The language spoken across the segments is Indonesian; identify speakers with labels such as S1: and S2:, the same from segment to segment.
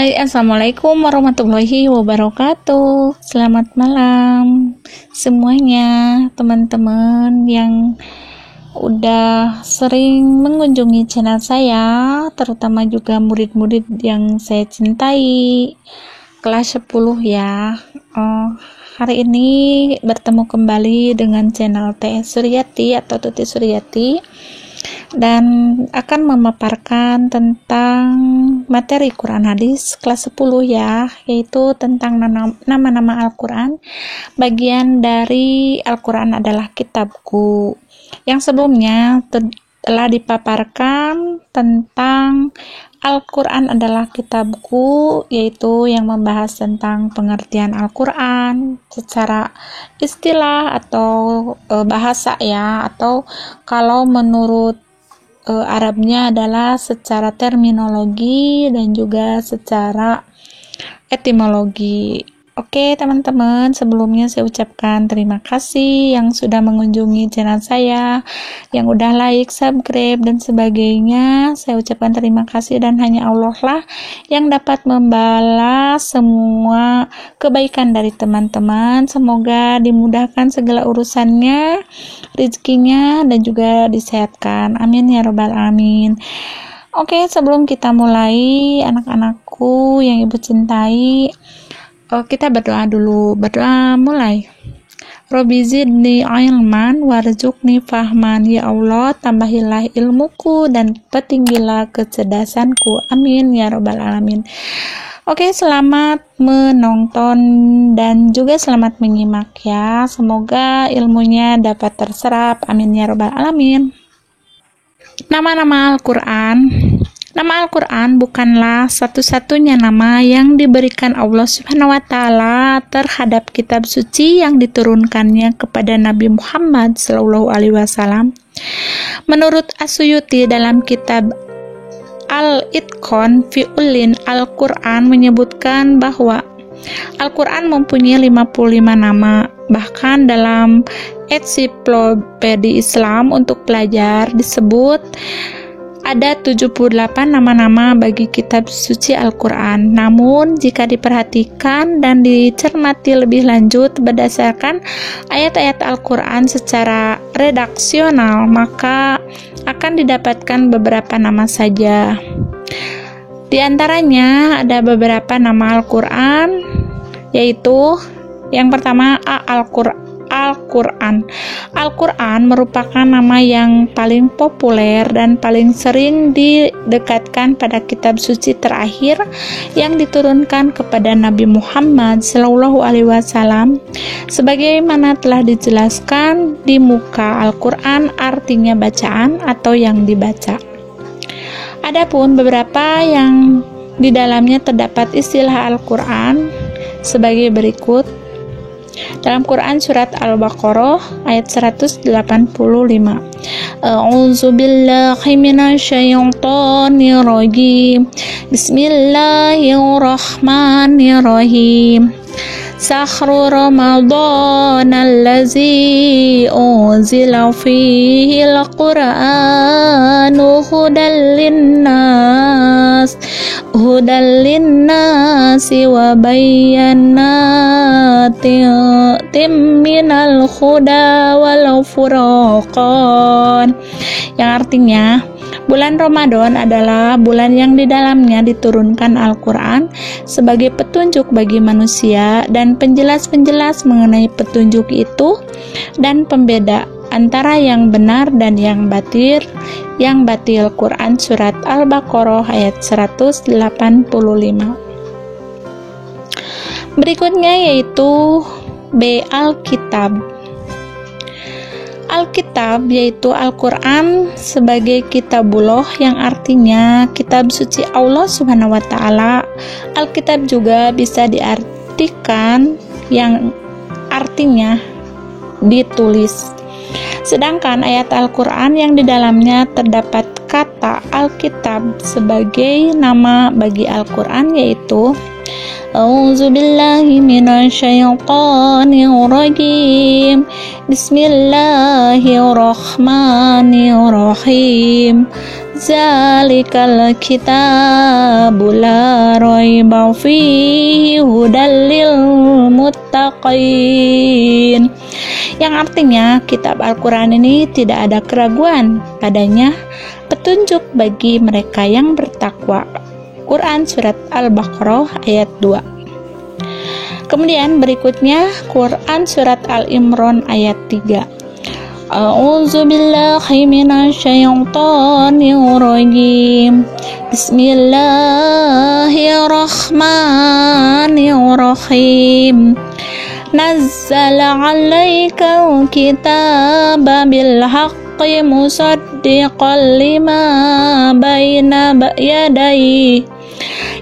S1: Hai, assalamualaikum warahmatullahi wabarakatuh. Selamat malam semuanya, teman-teman yang udah sering mengunjungi channel saya, terutama juga murid-murid yang saya cintai, kelas 10 ya. Hari ini bertemu kembali dengan channel Teh Suryati atau Tuti Suryati, dan akan memaparkan tentang materi Quran Hadis kelas 10 ya, yaitu tentang nama-nama Al-Quran. Bagian dari Al-Quran adalah kitabku. Yang sebelumnya telah dipaparkan tentang Al-Quran adalah kitabku, yaitu yang membahas tentang pengertian Al-Quran secara istilah atau bahasa ya, atau kalau menurut Arabnya adalah secara terminologi dan juga secara etimologi. Oke teman-teman, sebelumnya saya ucapkan terima kasih yang sudah mengunjungi channel saya, yang udah like, subscribe, dan sebagainya. Saya ucapkan terima kasih, dan hanya Allah lah yang dapat membalas semua kebaikan dari teman-teman. Semoga dimudahkan segala urusannya, rezekinya, dan juga disehatkan. Amin ya robbal alamin. Oke, sebelum kita mulai, anak-anakku yang ibu cintai, kita berdoa dulu. Berdoa mulai. Robbi zidni ilman warzuqni fahman. Ya Allah, tambahilah ilmuku dan petinggilah kecerdasanku. Amin ya robbal alamin. Oke, selamat menonton dan juga selamat menyimak ya. Semoga ilmunya dapat terserap. Amin ya robbal alamin. Nama-nama Al-Quran. Nama Al-Quran bukanlah satu-satunya nama yang diberikan Allah Subhanahu wa Ta'ala terhadap kitab suci yang diturunkannya kepada Nabi Muhammad SAW. Menurut As-Suyuti dalam kitab Al-Itqan fi Ulin Al-Quran menyebutkan bahwa Al-Quran mempunyai 55 nama. Bahkan dalam ensiklopedi Islam untuk pelajar disebut ada 78 nama-nama bagi kitab suci Al-Quran. Namun, jika diperhatikan dan dicermati lebih lanjut berdasarkan ayat-ayat Al-Quran secara redaksional, maka akan didapatkan beberapa nama saja. Di antaranya ada beberapa nama Al-Quran, yaitu yang pertama Al-Quran. Al-Quran merupakan nama yang paling populer dan paling sering didekatkan pada kitab suci terakhir yang diturunkan kepada Nabi Muhammad SAW. Sebagaimana telah dijelaskan di muka Al-Quran, artinya bacaan atau yang dibaca. Adapun beberapa yang di dalamnya terdapat istilah Al-Quran sebagai berikut. Dalam Quran surat Al-Baqarah ayat 185. A'udzu billahi minasyaitonir rajim. Bismillahirrahmanirrahim. Sahru Ramadan allazi unzila fihi al-Qur'anu hudal linnasi wa bayyanatin minal huda wal furqan, yang artinya bulan Ramadan adalah bulan yang di dalamnya diturunkan Al-Quran sebagai petunjuk bagi manusia dan penjelas-penjelas mengenai petunjuk itu dan pembeda antara yang benar dan yang batil. Quran surat Al-Baqarah ayat 185. Berikutnya yaitu B. Alkitab. Alkitab yaitu Al-Quran sebagai kitabullah yang artinya kitab suci Allah Subhanahu wa Ta'ala. Alkitab juga bisa diartikan yang artinya ditulis. Sedangkan ayat Al-Quran yang di dalamnya terdapat kata Alkitab sebagai nama bagi Al-Quran yaitu A'udzu billahi minasyaitonir rajim. Bismillahirrahmanirrahim. Zalikal kitabu la raiba fihi hudal lil muttaqin. Yang artinya kitab Al-Quran ini tidak ada keraguan padanya, petunjuk bagi mereka yang bertakwa. Quran surat Al-Baqarah ayat 2. Kemudian berikutnya Quran surat Al-Imran ayat 3. A'udzu billahi minasyaitonir rajim. Bismillahirrahmanirrahim. Nazzala 'alaikal kitaba bil haqqi musaddiqan lima baina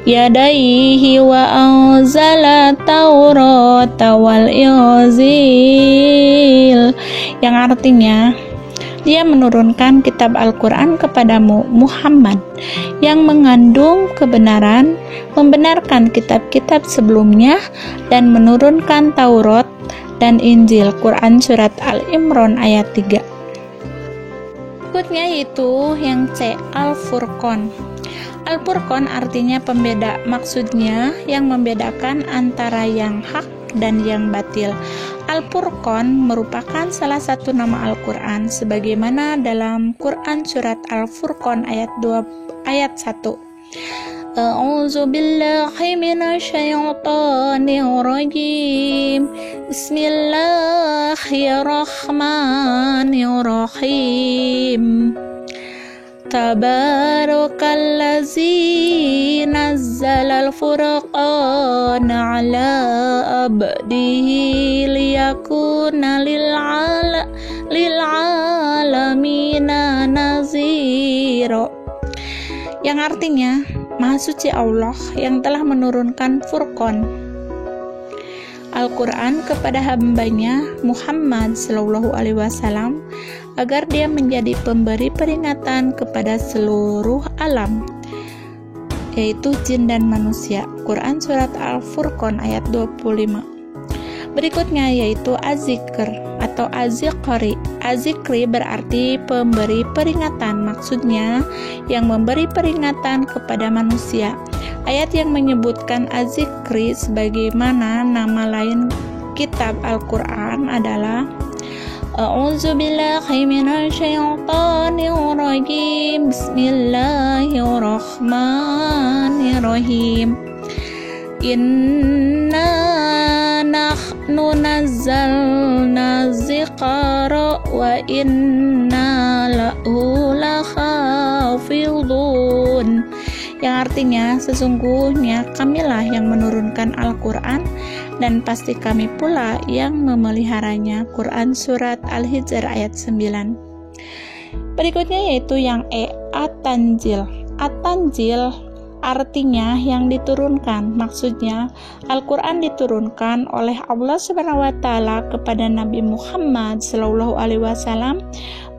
S1: yadayhi wa anzala taurata wal inzil. Yang artinya Dia menurunkan kitab Al-Quran kepadamu Muhammad yang mengandung kebenaran, membenarkan kitab-kitab sebelumnya, dan menurunkan Taurat dan Injil. Quran surat Al-Imran ayat 3. Berikutnya yaitu yang C, Al-Furqan. Al-Furqan artinya pembeda, maksudnya yang membedakan antara yang hak dan yang batil. Al-Furqan merupakan salah satu nama Al-Quran sebagaimana dalam Quran surat Al-Furqan ayat 1. A'udzu billahi minasyaitonir rajim. Bismillahirrahmanirrahim. Tabarakalladzi nazzalal furqana ala abdihi liyakuna lil alamina nazira. Yang artinya, Maha Suci Allah yang telah menurunkan Furqan Al-Quran kepada hambanya Muhammad Sallallahu Alaihi Wasallam agar dia menjadi pemberi peringatan kepada seluruh alam, yaitu jin dan manusia. Quran surat Al-Furqan ayat 25. Berikutnya yaitu Az-Zikr atau Az-Zikri. Az-Zikri berarti pemberi peringatan, maksudnya yang memberi peringatan kepada manusia. Ayat yang menyebutkan Az-Zikri sebagaimana nama lain kitab Al-Quran adalah A'udzu billahi minasyaitonir rajim. Bismillahirrahmanirrahim. Inna nahnu nazzalna dzikra wa inna lahu lahafizun. Yang artinya sesungguhnya kamilah yang menurunkan Al-Quran dan pasti kami pula yang memeliharanya. Quran surat Al-Hijr ayat 9. Berikutnya yaitu yang E, At-Tanzil. At-Tanzil artinya yang diturunkan, maksudnya Al-Quran diturunkan oleh Allah SWT kepada Nabi Muhammad Sallallahu Alaihi Wasallam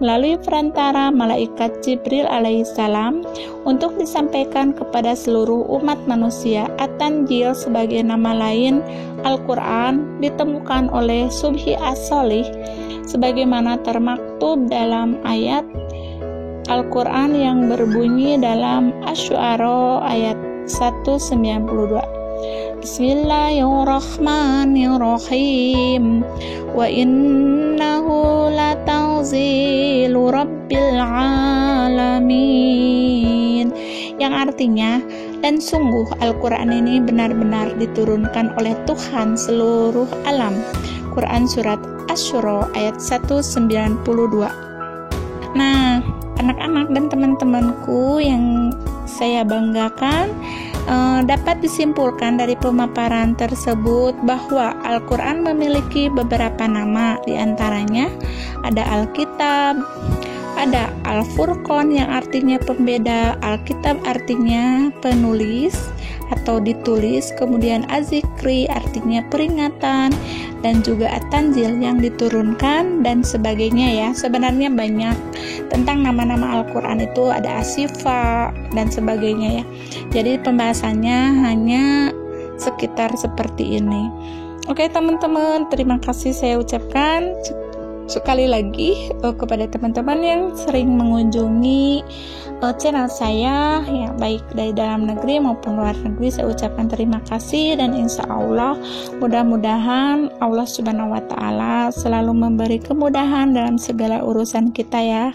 S1: melalui perantara malaikat Jibril alaihissalam untuk disampaikan kepada seluruh umat manusia. At-Tanzil sebagai nama lain Al-Quran ditemukan oleh Subhi As-Solih sebagaimana termaktub dalam ayat Al-Quran yang berbunyi dalam Asy-Syu'ara ayat 192. Bismillahirrahmanirrahim. Wa innahu latanzilu rabbil alamin. Yang artinya, dan sungguh Al-Quran ini benar-benar diturunkan oleh Tuhan seluruh alam. Quran surat Asy-Syu'ara ayat 192. Nah, anak-anak dan teman-temanku yang saya banggakan, dapat disimpulkan dari pemaparan tersebut bahwa Al-Quran memiliki beberapa nama, diantaranya ada Alkitab, ada Al-Furqan yang artinya pembeda, Alkitab artinya penulis atau ditulis, kemudian Az-Zikri artinya peringatan, dan juga At-Tanzil yang diturunkan dan sebagainya ya. Sebenarnya banyak tentang nama-nama Al-Quran itu, ada As-Sifa dan sebagainya ya. Jadi pembahasannya hanya sekitar seperti ini. Oke teman-teman, terima kasih saya ucapkan. sekali lagi kepada teman-teman yang sering mengunjungi channel saya, ya baik dari dalam negeri maupun luar negeri, saya ucapkan terima kasih, dan insya Allah mudah-mudahan Allah Subhanahu wa Ta'ala selalu memberi kemudahan dalam segala urusan kita ya,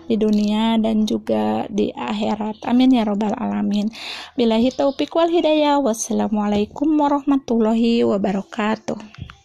S1: di dunia dan juga di akhirat. Amin ya robbal alamin. Billahi taufiq wal hidayah. Wassalamualaikum warahmatullahi wabarakatuh.